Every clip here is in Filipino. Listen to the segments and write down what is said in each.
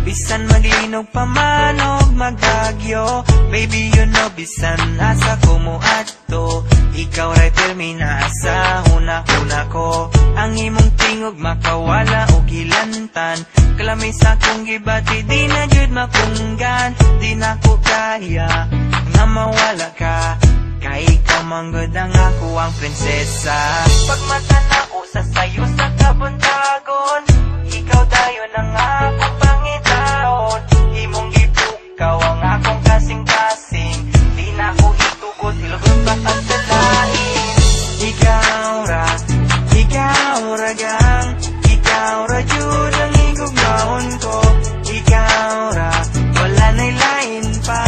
Bisan maglinog pa man og magagyo, baby you know bisan asa ko mo adto. Ikaw ray pirmi na asa huna-huna ko. Ang imong tingog makawala og gilantan. Kalami sa akong gibati di na jud mapunggan. Di na ko kaya nga mawala ka. Kay ikaw manggod ang ako ang prinsesa. Pag mata na ko sa sayo sa kabuntagon, ikaw dayon ang akong pangitaon. Imong gipukaw ang akong kasing-kasing. Di na ko itugot, hilugot pa ang salain. Ikaw ra gang, ikaw ra jud ang igugmaon ko. Ikaw ra, wala na'y lain pa.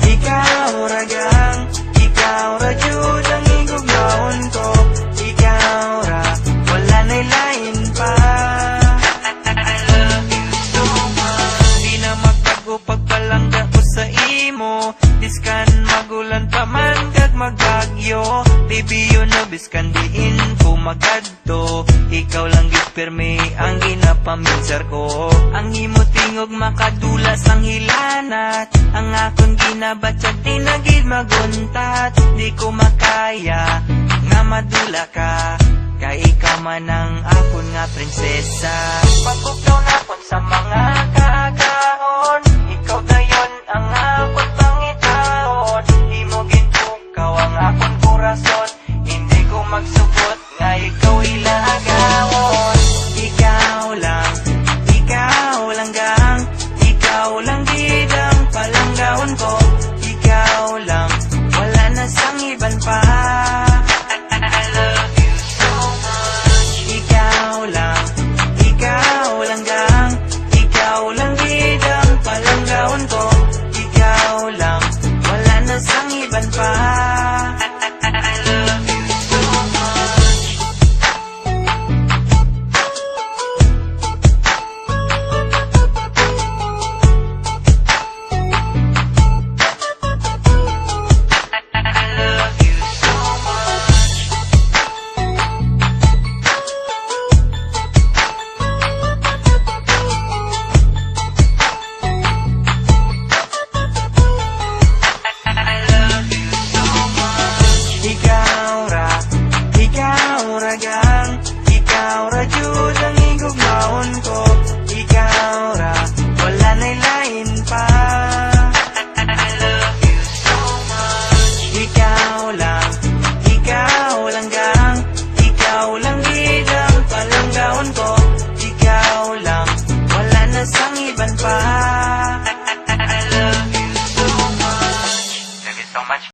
Ikaw ra gang, ikaw ra jud ang igugmaon ko. Ikaw ra, wala na'y lain pa. Di na magbago pagpalangga ko sa imo. Biskan magulan pa man kag magagyo, baby you know biskan diin ko magadto. Ikaw lang gid pirmi ang ginapaminsar ko. Ang imo tingog makadulas ang hilanat. Ang akong ginabatyag di na gid maguntat. Di ko makaya nga madula ka. Kay ikaw man ang akon nga prinsesa. Pagkukaw na kon sa mga kaagahon, ikaw dayon ang akon pangitaon. Imo gintukaw ang akon korason. Hindi ko magsuko